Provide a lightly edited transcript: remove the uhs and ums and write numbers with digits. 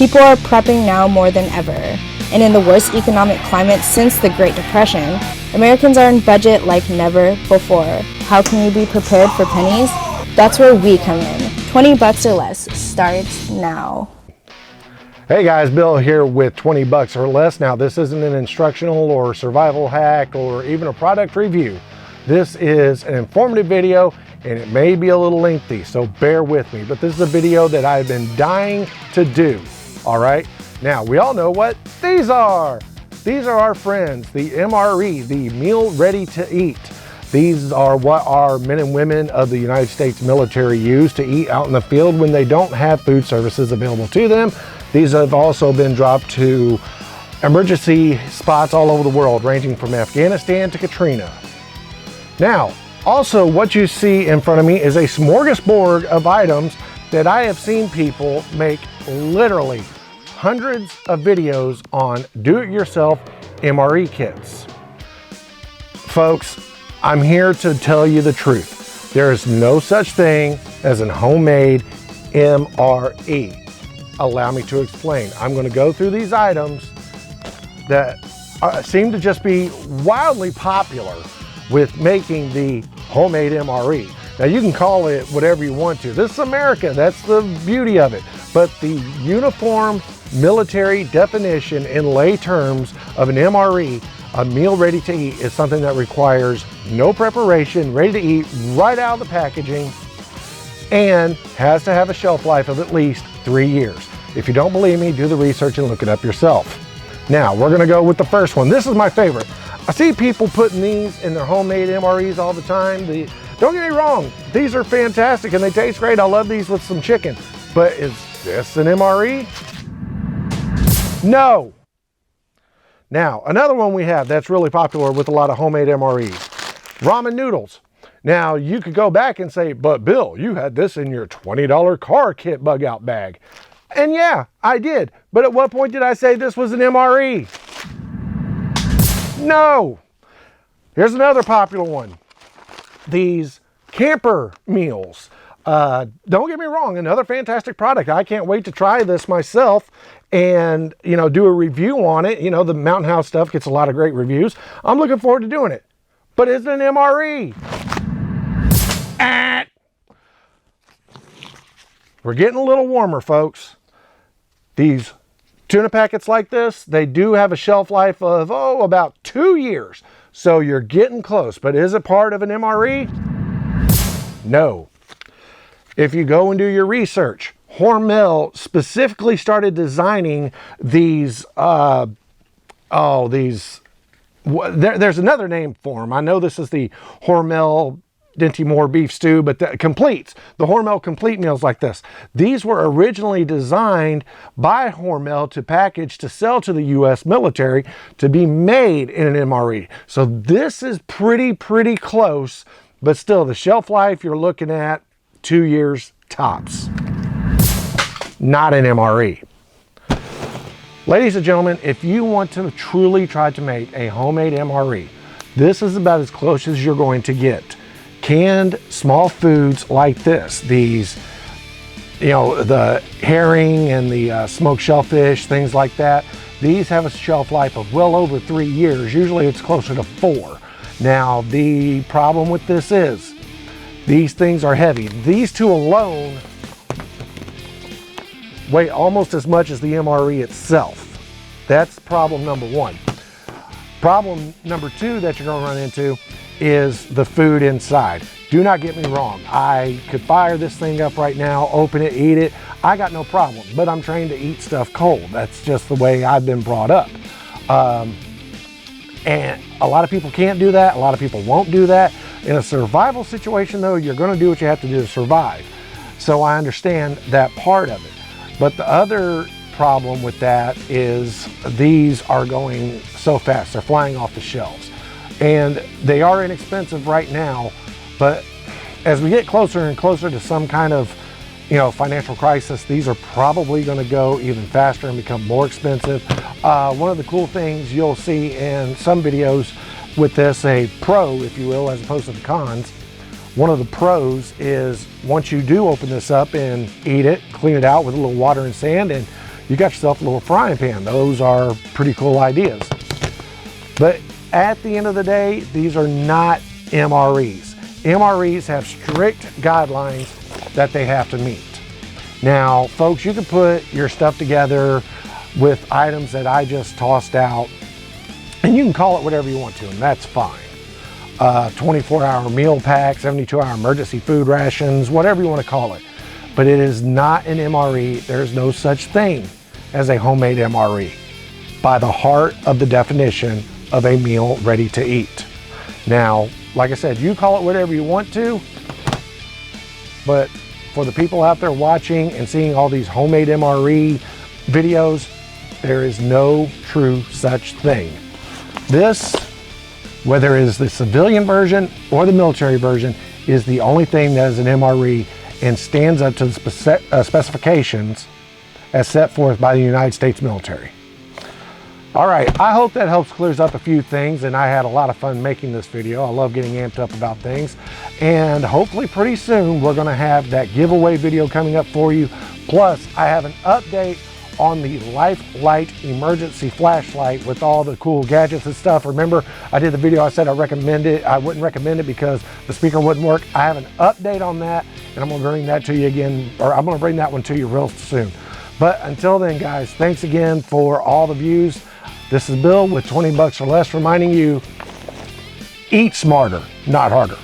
People are prepping now more than ever, and in the worst economic climate since the Great Depression, Americans are in budget like never before. How can you be prepared for pennies? That's where we come in. $20 or less starts now. Hey guys, Bill here with 20 bucks or less. Now this isn't an instructional or survival hack or even a product review. This is an informative video and it may be a little lengthy, so bear with me. But this is a video that I've been dying to do, all right? Now we all know what these are. These are our friends, the MRE, the Meal Ready to Eat. These are what our men and women of the United States military use to eat out in the field when they don't have food services available to them. These have also been dropped to emergency spots all over the world, ranging from Afghanistan to Katrina. Now, also what you see in front of me is a smorgasbord of items that I have seen people make literally hundreds of videos on do-it-yourself MRE kits. Folks, I'm here to tell you the truth. There is no such thing as a homemade MRE. Allow me to explain. I'm going to go through these items that seem to just be wildly popular with making the homemade MRE. Now you can call it whatever you want to. This is America, that's the beauty of it. But the uniform military definition in lay terms of an MRE, a meal ready to eat, is something that requires no preparation, ready to eat right out of the packaging, and has to have a shelf life of at least 3 years. If you don't believe me, do the research and look it up yourself. Now, we're gonna go with the first one. This is my favorite. I see people putting these in their homemade MREs all the time. Don't get me wrong, these are fantastic and they taste great. I love these with some chicken. But is this an MRE? No. Now, another one we have that's really popular with a lot of homemade MREs, ramen noodles. Now, you could go back and say, but Bill, you had this in your $20 car kit bug out bag. And yeah, I did. But at what point did I say this was an MRE? No. Here's another popular one. These camper meals. Don't get me wrong, another fantastic product. I can't wait to try this myself and, do a review on it. The Mountain House stuff gets a lot of great reviews. I'm looking forward to doing it. But is it an MRE? We're getting a little warmer, folks. These tuna packets like this, they do have a shelf life of, about 2 years. So you're getting close, but is it part of an MRE? No. If you go and do your research, Hormel specifically started designing these, there's another name for them. I know this is the Hormel Dinty Moore beef stew, but the completes, the Hormel complete meals like this. These were originally designed by Hormel to package to sell to the U.S. military to be made in an MRE. So this is pretty close, but still the shelf life you're looking at 2 years tops. Not an MRE. Ladies and gentlemen, if you want to truly try to make a homemade MRE, this is about as close as you're going to get. Canned small foods like this, these, the herring and the smoked shellfish, things like that, these have a shelf life of well over 3 years. Usually it's closer to 4. Now, the problem with this is these things are heavy. These two alone weigh almost as much as the MRE itself. That's problem number one. Problem number two that you're going to run into is the food inside. Do not get me wrong. I could fire this thing up right now, open it, eat it. I got no problem, but I'm trained to eat stuff cold. That's just the way I've been brought up. And a lot of people can't do that. A lot of people won't do that. In a survival situation though, you're gonna do what you have to do to survive. So I understand that part of it. But the other problem with that is these are going so fast. They're flying off the shelves. And they are inexpensive right now, but as we get closer and closer to some kind of, financial crisis, these are probably going to go even faster and become more expensive. One of the cool things you'll see in some videos with this, a pro, if you will, as opposed to the cons, one of the pros is once you do open this up and eat it, clean it out with a little water and sand, and you got yourself a little frying pan. Those are pretty cool ideas. But at the end of the day, these are not MREs. MREs have strict guidelines that they have to meet. Now, folks, you can put your stuff together with items that I just tossed out, and you can call it whatever you want to, and that's fine. 24-hour meal pack, 72-hour emergency food rations, whatever you want to call it. But it is not an MRE. There's no such thing as a homemade MRE by the heart of the definition of a meal ready to eat. Now, like I said, you call it whatever you want to, but for the people out there watching and seeing all these homemade MRE videos, there is no true such thing. This, whether it is the civilian version or the military version, is the only thing that is an MRE and stands up to the specifications as set forth by the United States military. All right, I hope that helps clears up a few things, and I had a lot of fun making this video. I love getting amped up about things, and hopefully pretty soon we're gonna have that giveaway video coming up for you. Plus, I have an update on the Life Light emergency flashlight with all the cool gadgets and stuff. Remember, I did the video, I said I wouldn't recommend it because the speaker wouldn't work. I have an update on that, and I'm gonna bring that to you again, or I'm gonna bring that one to you real soon. But until then, guys, thanks again for all the views. This is Bill with 20 Bucks or Less reminding you, eat smarter, not harder.